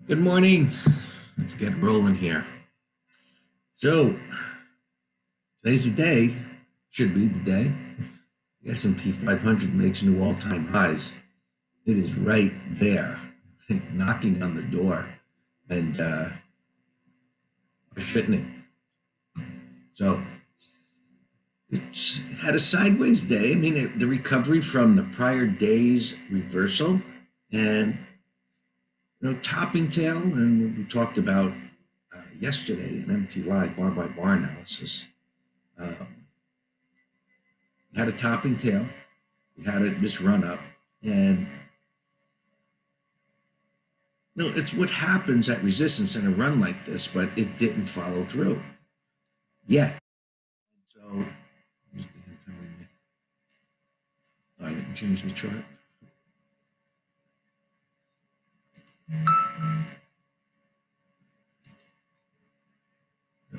Good morning. Let's get rolling here. So today's the day, should be the day. The S&P 500 makes new all-time highs. It is right there, knocking on the door, and fitting it. So it's had a sideways day. I mean, the recovery from the prior day's reversal, and topping tail, and we talked about yesterday an MT bar by bar analysis. Um, had a topping tail. We had this run up, and it's what happens at resistance in a run like this, but it didn't follow through yet. So I didn't change the chart.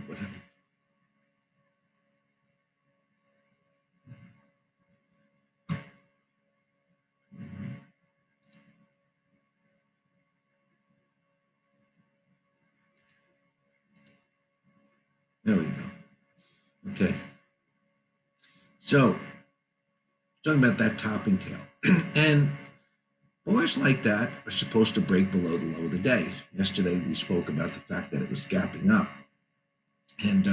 What happened? There we go. Okay. So talking about that topping tail, and bars like that are supposed to break below the low of the day. Yesterday we spoke about the fact that it was gapping up, and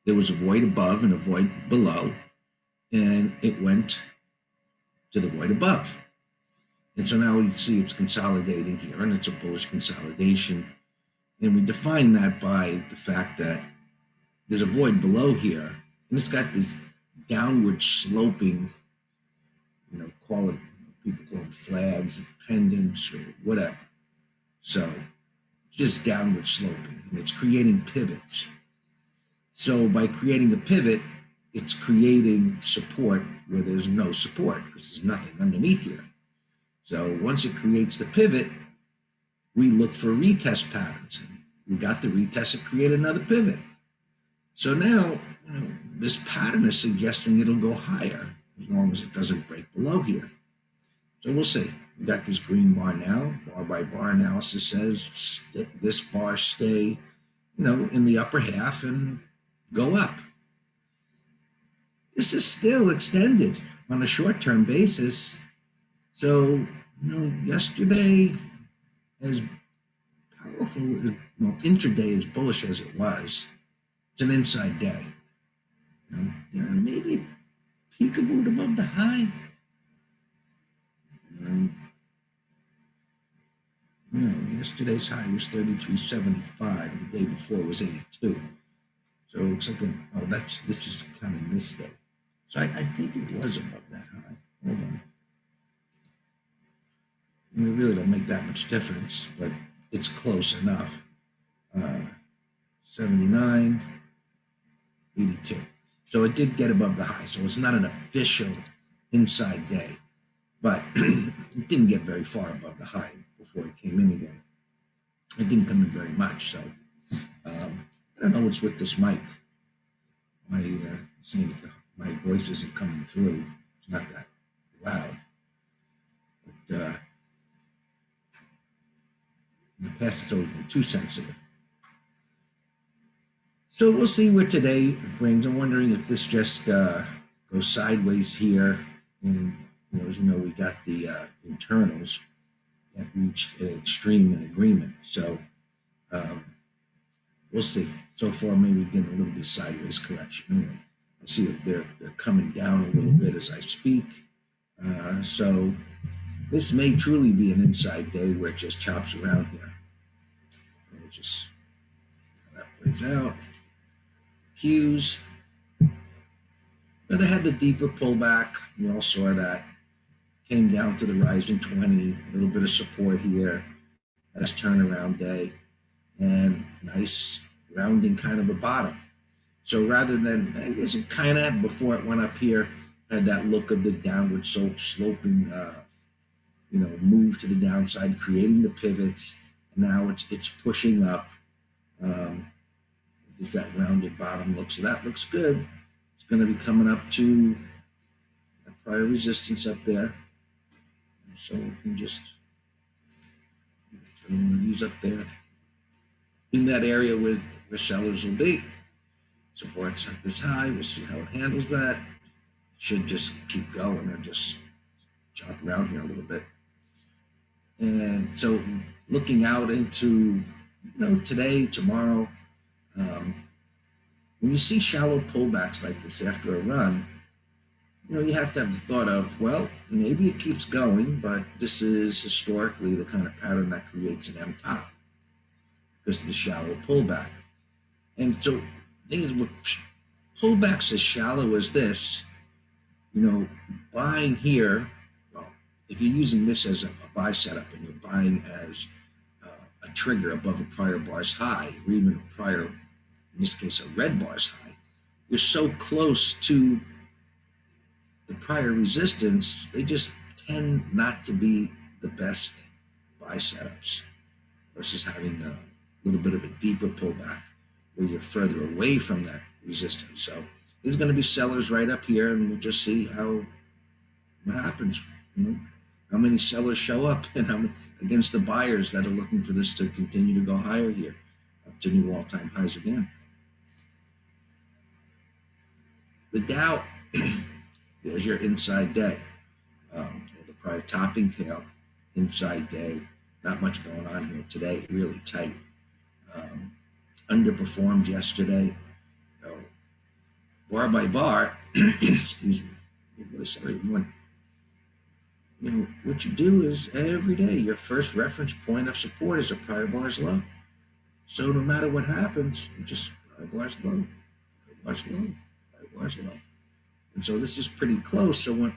there was a void above and a void below, and it went to the void above. And so now you see it's consolidating here, and it's a bullish consolidation. And we define that by the fact that there's a void below here, and it's got this downward sloping, call it, people call them flags, pendants, or whatever. So it's just downward sloping, and it's creating pivots. So by creating a pivot, it's creating support where there's no support, because there's nothing underneath here. So once it creates the pivot, we look for retest patterns. And we got the retest to create another pivot. So now, this pattern is suggesting it'll go higher as long as it doesn't break below here. So we'll see. We got this green bar now. Bar by bar analysis says this bar stay, in the upper half and go up. This is still extended on a short-term basis. So, yesterday, as powerful, intraday as bullish as it was, it's an inside day. Maybe peekabooed above the high. Yesterday's high was 33.75. The day before was 82. So it looks like this is counting this day. So I think it was above that high. Hold on. It really don't make that much difference, but it's close enough. 79, 82. So it did get above the high. So it's not an official inside day, but it didn't get very far above the high before it came in again. It didn't come in very much. So I don't know what's with this mic. My voice isn't coming through. It's not that loud. But in the past, it's always been too sensitive. So we'll see where today brings. I'm wondering if this just goes sideways here. And, as we got the internals that reached extreme in agreement. So we'll see. So far, maybe getting a little bit of sideways correction. Anyway, I see that they're coming down a little bit as I speak. So this may truly be an inside day where it just chops around here. We'll just see how that plays out. Qs. They had the deeper pullback. We all saw that. Came down to the rising 20. A little bit of support here. Nice turnaround day. And nice rounding kind of a bottom. So rather than, I guess it kind of, before it went up here, had that look of the downward sloping, move to the downside, creating the pivots. And now it's pushing up. Does that rounded bottom look? So that looks good. It's going to be coming up to that prior resistance up there. So we can just one of these up there in that area where sellers will be. So far it's at this high. We'll see how it handles that. Should just keep going or just chop around here a little bit. And so looking out into today, tomorrow, when you see shallow pullbacks like this after a run, you have to have the thought of, well, maybe it keeps going, but this is historically the kind of pattern that creates an M top because of the shallow pullback. And so the thing is, with pullbacks as shallow as this, buying here, well, if you're using this as a buy setup and you're buying as a trigger above a prior bar's high, or even a prior, in this case, a red bar's high, you're so close to the prior resistance, they just tend not to be the best buy setups versus having a little bit of a deeper pullback where you're further away from that resistance. So there's going to be sellers right up here, and we'll just see what happens. How many sellers show up and how many against the buyers that are looking for this to continue to go higher here up to new all-time highs again. The Dow, there's your inside day. The prior topping tail, inside day. Not much going on here today, really tight. Underperformed yesterday. Bar by bar, excuse me. Oh boy, sorry, everyone. What you do is every day, your first reference point of support is a prior bar's low. So no matter what happens, you just prior bar's low, prior bar's low, prior bar's low. And so this is pretty close. So when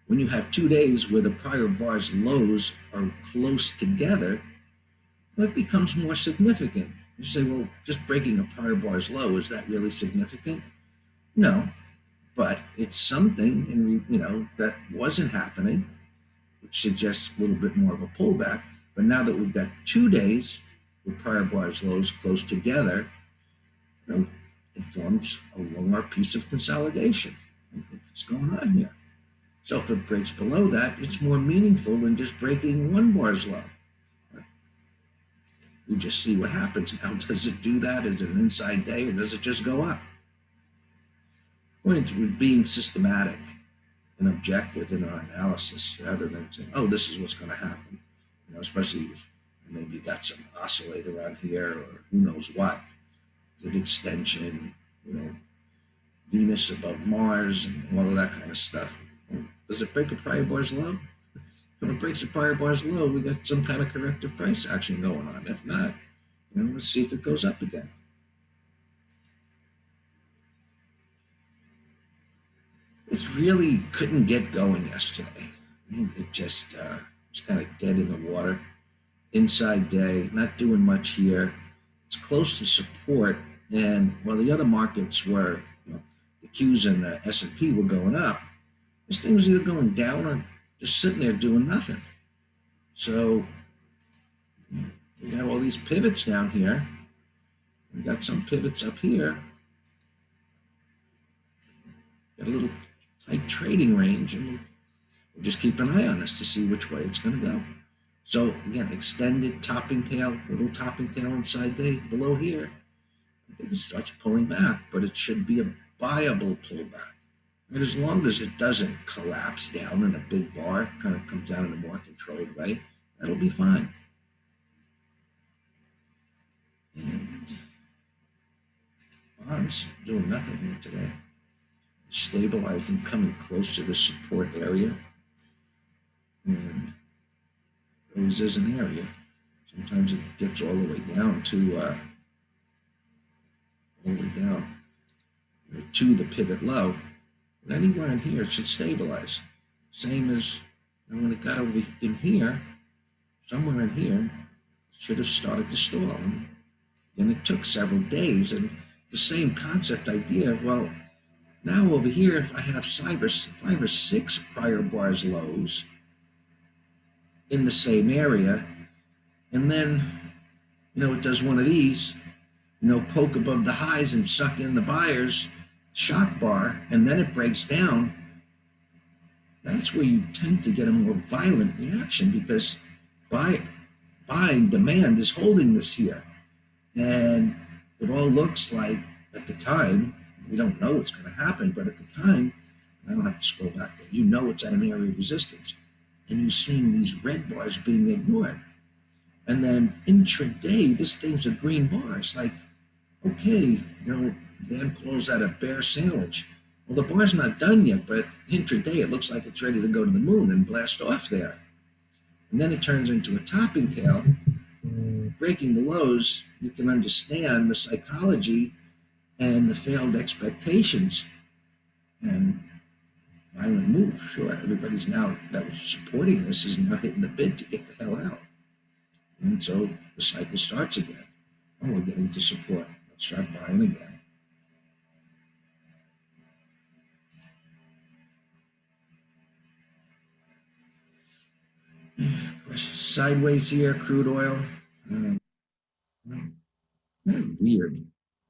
you have 2 days where the prior bar's lows are close together, it becomes more significant. You say, well, just breaking a prior bar's low, is that really significant? No, but it's something that wasn't happening, which suggests a little bit more of a pullback. But now that we've got 2 days with prior bar's lows close together, it forms a lower piece of consolidation. What's going on here? So if it breaks below that, it's more meaningful than just breaking one bar's low. We just see what happens now. Does it do that? Is it an inside day, or does it just go up? Point is, we're being systematic and objective in our analysis rather than saying, oh, this is what's going to happen. Especially if maybe you got some oscillator around here or who knows what. Fib extension, Venus above Mars and all of that kind of stuff. Does it break a prior bar's low? When it breaks a prior bar's low, we got some kind of corrective price action going on. If not, let's see if it goes up again. It really couldn't get going yesterday. It just was kind of dead in the water. Inside day, not doing much here. It's close to support, and while the other markets were, the Qs and the S&P were going up, this thing was either going down or just sitting there doing nothing. So we got all these pivots down here. We got some pivots up here. Got a little tight trading range, and we'll just keep an eye on this to see which way it's going to go. So again, extended topping tail, little topping tail inside day below here. I think it starts pulling back, but it should be a buyable pullback. And as long as it doesn't collapse down in a big bar, kind of comes down in a more controlled way, that'll be fine. And bonds doing nothing here today. Stabilizing, coming close to the support area. And always is an area. Sometimes it gets all the way down to the pivot low. But anywhere in here, it should stabilize. Same as when it got over in here, somewhere in here, it should have started to stall. And it took several days. And the same concept idea, well, now over here, if I have 5 or 6 prior bars lows in the same area, and then, it does one of these, poke above the highs and suck in the buyers, shock bar, and then it breaks down, that's where you tend to get a more violent reaction, because buying demand is holding this here. And it all looks like, at the time, we don't know what's going to happen, but at the time, I don't have to scroll back there, you know it's at an area of resistance. And you're seeing these red bars being ignored. And then intraday, this thing's a green bar. It's like, okay, Dan calls that a bear sandwich. Well, the bar's not done yet, but intraday, it looks like it's ready to go to the moon and blast off there. And then it turns into a topping tail, breaking the lows. You can understand the psychology and the failed expectations. And violent move, sure. Everybody's now that was supporting this is now hitting the bid to get the hell out. And so the cycle starts again. Oh, we're getting to support. Let's start buying again. Sideways here, crude oil. Weird.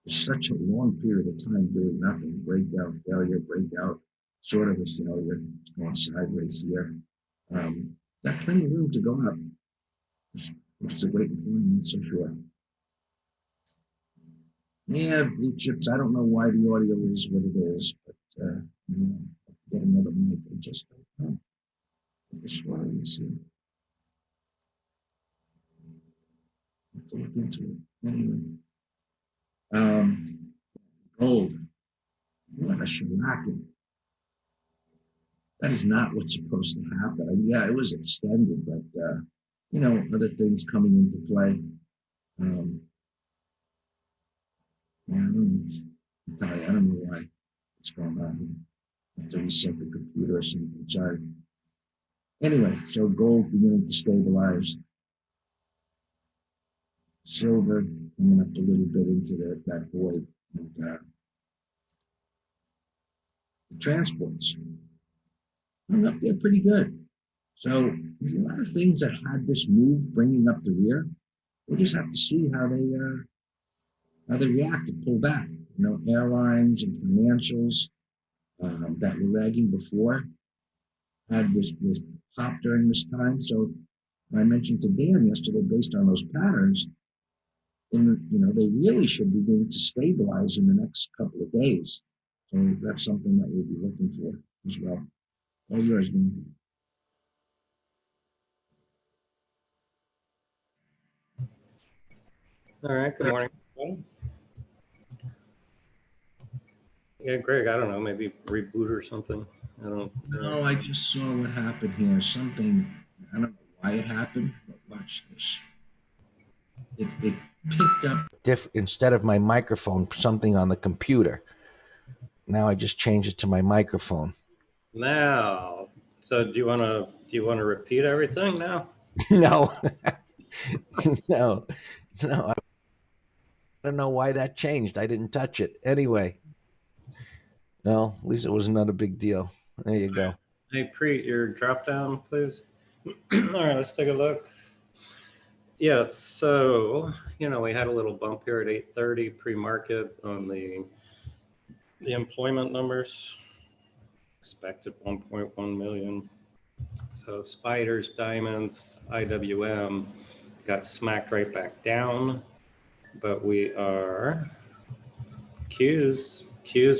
There's such a long period of time doing nothing. Breakout, failure, breakout, sort of a failure. It's going sideways here. Got plenty of room to go up. Just waiting for me, not so sure. Yeah, blue chips. I don't know why the audio is what it is, but get another mic. I just don't know. This one, you see. Have to look into it. Anyway. Gold. What a shellacking. That is not what's supposed to happen. Yeah, it was extended, but other things coming into play. Yeah, I don't know why it's going on here. I have to reset the computer or something. Sorry. Anyway, so gold beginning to stabilize. Silver coming up a little bit into that void. And, the transports hung up there pretty good. So there's a lot of things that had this move bringing up the rear. We'll just have to see how they react and pull back. Airlines and financials that were lagging before had this pop during this time. So I mentioned to Dan yesterday, based on those patterns, they really should be going to stabilize in the next couple of days. So that's something that we'll be looking for as well. All yours, Dan. All right, good morning. Yeah, Greg, I don't know, maybe reboot or something. I don't know. No, I just saw what happened here. Something, I don't know why it happened, but watch this. It picked up instead of my microphone, something on the computer. Now I just changed it to my microphone. Now, so do you want to repeat everything now? No. No. I don't know why that changed. I didn't touch it. Anyway. No, at least it was not a big deal. There you go. Hey, Preet, your drop down, please. All right, let's take a look. Yeah, so, we had a little bump here at 8:30 pre-market on the employment numbers. Expected 1.1 million. So spiders, diamonds, IWM got smacked right back down, but we are Qs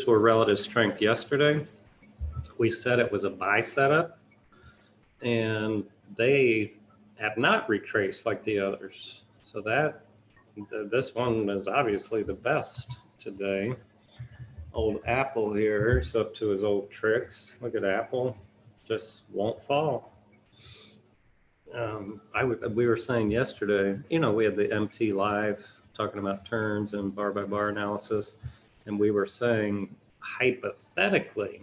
were relative strength yesterday. We said it was a buy setup, and they have not retraced like the others. So this one is obviously the best today. Old Apple here is up to his old tricks. Look at Apple, just won't fall. We were saying yesterday, we had the MT live talking about turns and bar by bar analysis, and we were saying hypothetically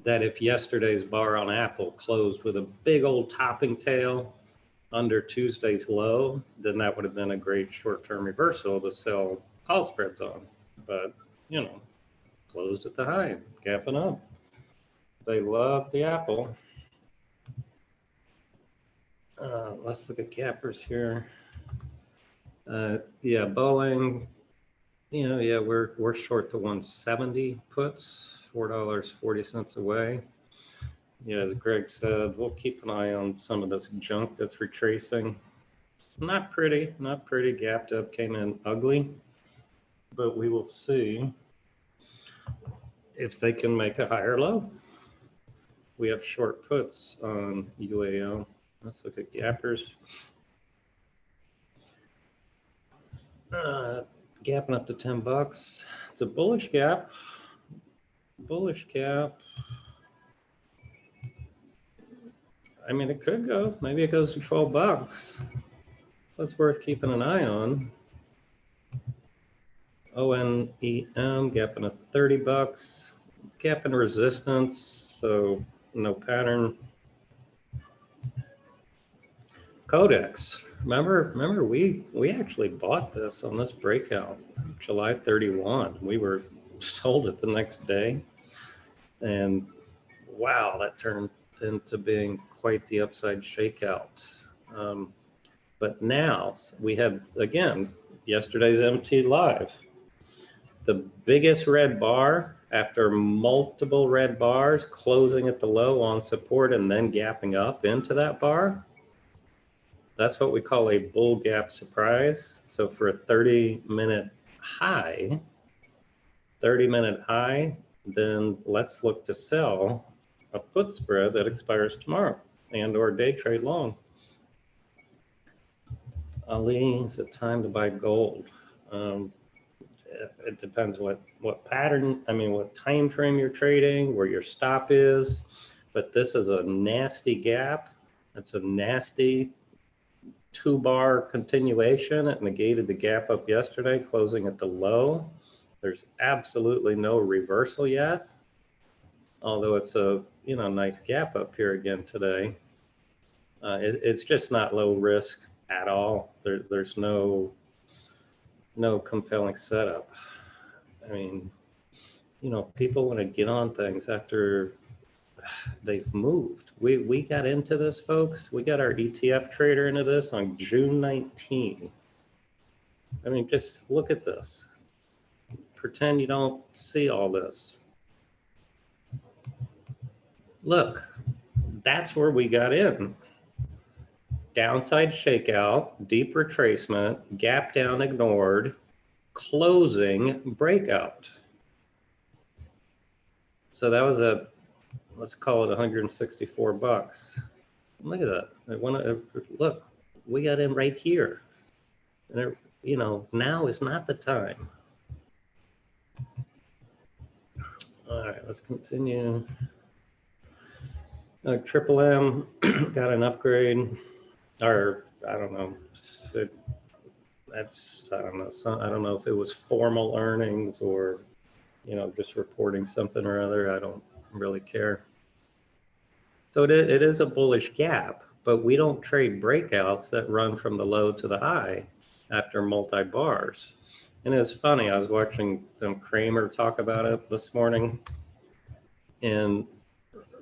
that if yesterday's bar on Apple closed with a big old topping tail under Tuesday's low, then that would have been a great short-term reversal to sell call spreads on. But, closed at the high, gapping up. They love the Apple. Let's look at gappers here. Yeah, Boeing, we're short the 170 puts, $4.40 away. Yeah, as Greg said, we'll keep an eye on some of this junk that's retracing. Not pretty, not pretty. Gapped up, came in ugly, but we will see if they can make a higher low. We have short puts on UAO. Let's look at gappers. Gapping up to 10 bucks. It's a bullish gap. Bullish gap. I mean, it could go. Maybe it goes to 12 bucks. That's worth keeping an eye on. ONEM gapping at 30 bucks. Gapping resistance, so no pattern. Codex. Remember we actually bought this on this breakout July 31. We were sold it the next day. And wow, that turned into being quite the upside shakeout. But now we had, again, yesterday's MT Live. The biggest red bar after multiple red bars closing at the low on support and then gapping up into that bar. That's what we call a bull gap surprise. So for a 30-minute high, then let's look to sell a put spread that expires tomorrow and or day trade long. Ali, is it time to buy gold? It depends what pattern, I mean, what time frame you're trading, where your stop is. But this is a nasty gap. It's a nasty 2-bar continuation. It negated the gap up yesterday, closing at the low. There's absolutely no reversal yet, although it's a nice gap up here again today. It's just not low risk at all. There's no compelling setup. I mean, people want to get on things after they've moved. We got into this, folks. We got our ETF trader into this on June 19. I mean, just look at this. Pretend you don't see all this. Look, that's where we got in. Downside shakeout, deep retracement, gap down ignored, closing breakout. So that was let's call it 164 bucks. Look at that. Look, we got in right here. And now is not the time. All right, let's continue. Triple M got an upgrade, or I don't know. I don't know if it was formal earnings or, just reporting something or other. I don't really care. So it is a bullish gap, but we don't trade breakouts that run from the low to the high after multi-bars. And it's funny, I was watching Kramer talk about it this morning, and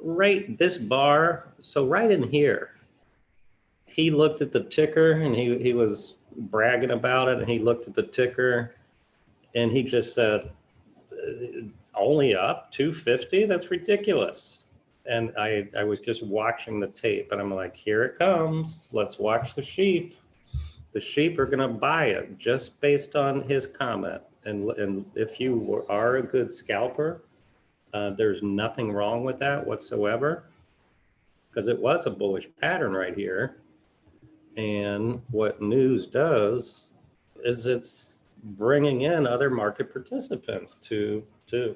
right this bar, so right in here, he looked at the ticker and he was bragging about it, and he looked at the ticker and he just said, it's only up 250? That's ridiculous. And I was just watching the tape and I'm like, here it comes. Let's watch the sheep. The sheep are going to buy it just based on his comment. And if you are a good scalper, there's nothing wrong with that whatsoever, because it was a bullish pattern right here. And what news does is it's bringing in other market participants to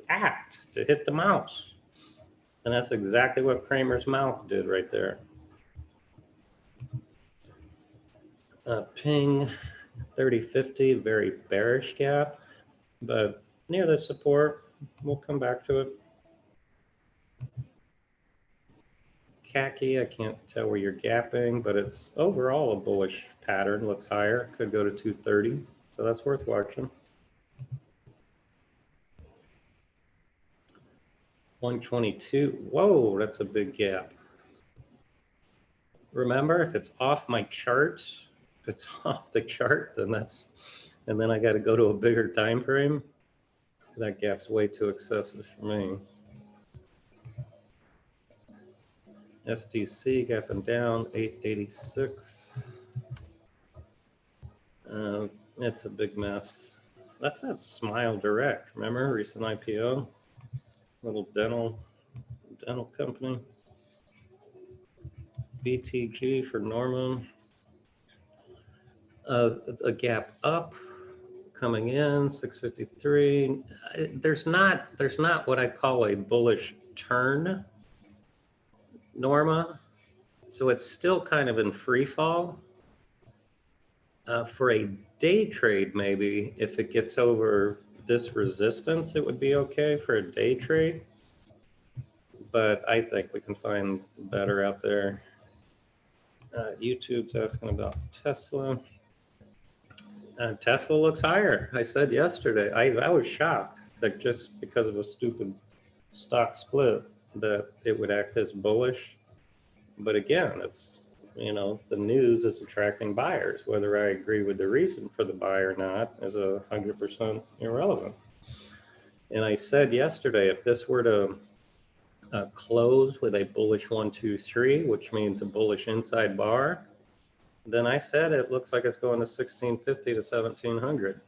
act, to hit the mouse. And that's exactly what Kramer's mouth did right there. Ping 3050, very bearish gap, but near the support. We'll come back to it. Khaki, I can't tell where you're gapping, but it's overall a bullish pattern. Looks higher, could go to 230, so that's worth watching. 122, whoa, that's a big gap. Remember, if it's off my chart, if it's off the chart, then and then I got to go to a bigger time frame. That gap's way too excessive for me. SDC gapping down 886. It's a big mess. That's that Smile Direct. Remember, recent IPO, little dental company. BTG for Norman. A gap up coming in 653. There's not what I call a bullish turn, Norma. So it's still kind of in free fall. For a day trade, maybe if it gets over this resistance, it would be okay for a day trade. But I think we can find better out there. YouTube's asking about Tesla. Tesla looks higher. I said yesterday, I was shocked that just because of a stupid stock split that it would act as bullish. But again, it's, the news is attracting buyers. Whether I agree with the reason for the buy or not is 100% irrelevant. And I said yesterday, if this were to close with a bullish 1, 2, 3, which means a bullish inside bar, then I said it looks like it's going to 1650 to 1700.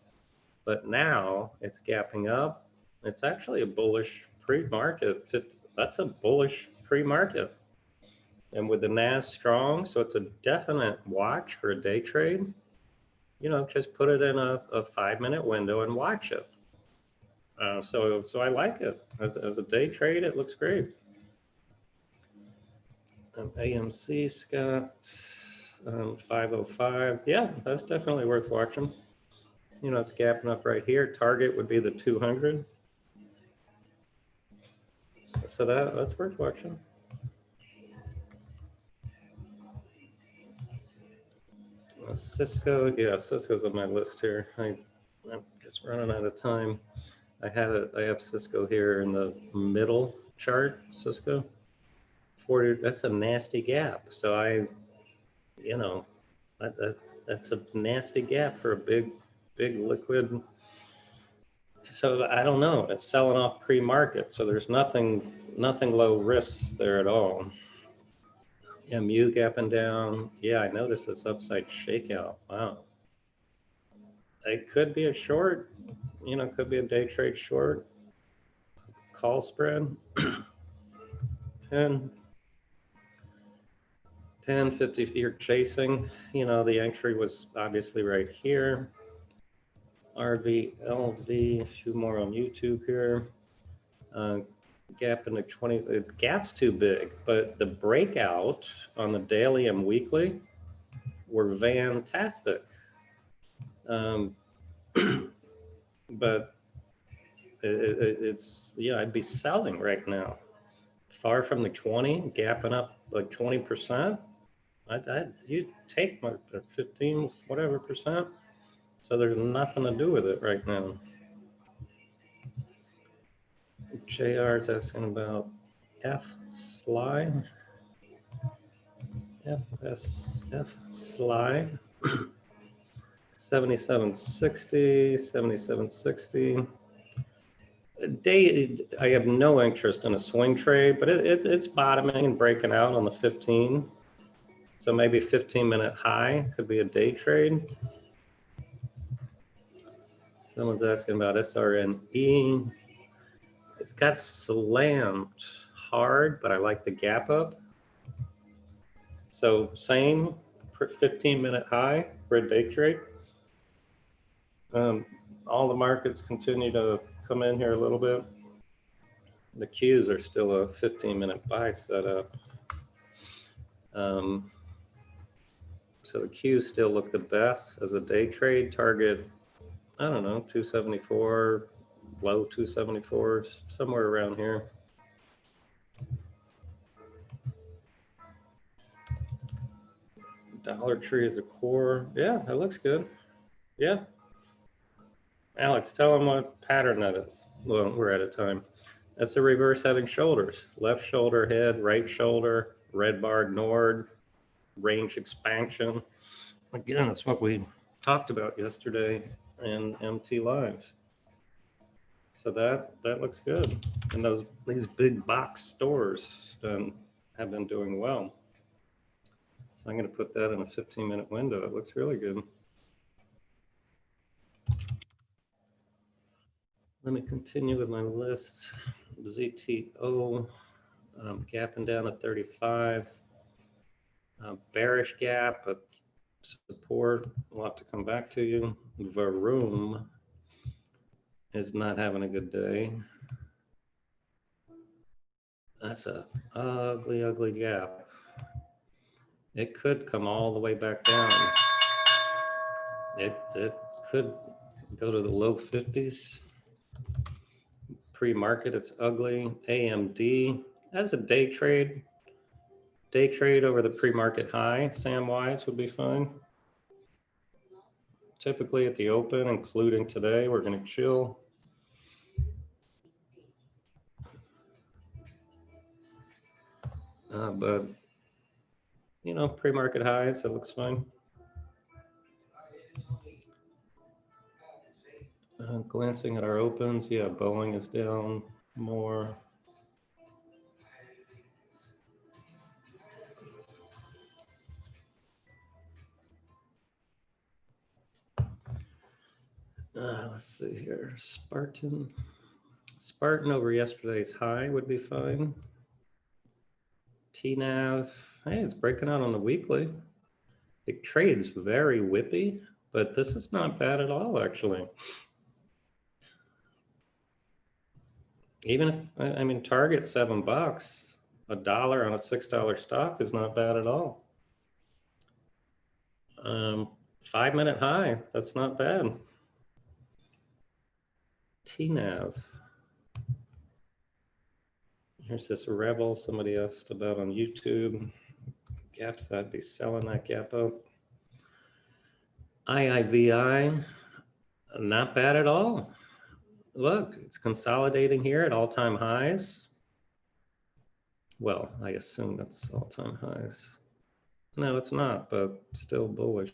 But now it's gapping up. It's actually a bullish pre-market. That's a bullish pre-market. And with the NAS strong, so it's a definite watch for a day trade. Just put it in a 5-minute window and watch it. So I like it. As a day trade, it looks great. AMC, Scott, 505. Yeah, that's definitely worth watching. It's gapping up right here. Target would be the 200. So that's worth watching. Cisco, yeah, Cisco's on my list here. I'm just running out of time. I have Cisco here in the middle chart. Cisco 40. That's a nasty gap. So that's a nasty gap for a big liquid. So I don't know. It's selling off pre-market, so there's nothing low risks there at all. MU gapping down. Yeah, I noticed this upside shakeout. Wow. It could be a short, could be a day trade short. Call spread. Pen 50, you're chasing. The entry was obviously right here. RV, LV, a few more on YouTube here. Gap into 20, the gap's too big, but the breakout on the daily and weekly were fantastic. But it's, I'd be selling right now. Far from the 20, gapping up like 20%. You take my 15, whatever percent. So there's nothing to do with it right now. JR is asking about F-SLY. F-SLY. 7760, 7760. I have no interest in a swing trade, but it's bottoming and breaking out on the 15. So maybe 15-minute high could be a day trade. Someone's asking about SRNE. It's got slammed hard, but I like the gap up. So same 15-minute high for a day trade. All the markets continue to come in here a little bit. The Qs are still a 15-minute buy setup. So the Qs still look the best as a day trade. Target, I don't know, 274, low 274, somewhere around here. Dollar Tree is a core. Yeah, that looks good. Yeah. Alex, tell them what pattern that is. Well, we're out of time. That's a reverse head and shoulders. Left shoulder head, right shoulder, red bar ignored, range expansion. Again, that's what we talked about yesterday in MT Live. So that looks good. And these big box stores, have been doing well. So I'm going to put that in a 15-minute window. It looks really good. Let me continue with my list. ZTO, gapping down at 35. Bearish gap, but support. We'll have to come back to you. Varoom is not having a good day. That's a ugly, ugly gap. It could come all the way back down. It could go to the low 50s. Pre-market, it's ugly. AMD as a day trade over the pre-market high, Samwise would be fine. Typically at the open, including today, we're going to chill. But, you know, pre-market highs, it looks fine. Glancing at our opens, yeah, Boeing is down more. Let's see here, Spartan over yesterday's high would be fine. TNAV, hey, it's breaking out on the weekly. It trades very whippy, but this is not bad at all, actually. Even if, I mean, target $7, $1 on a $6 stock is not bad at all. 5-minute high, that's not bad. TNAV. Here's this Rebel somebody asked about on YouTube. Gaps, I'd be selling that gap up. IIVI, not bad at all. Look, it's consolidating here at all-time highs. Well, I assume that's all-time highs. No, it's not, but still bullish.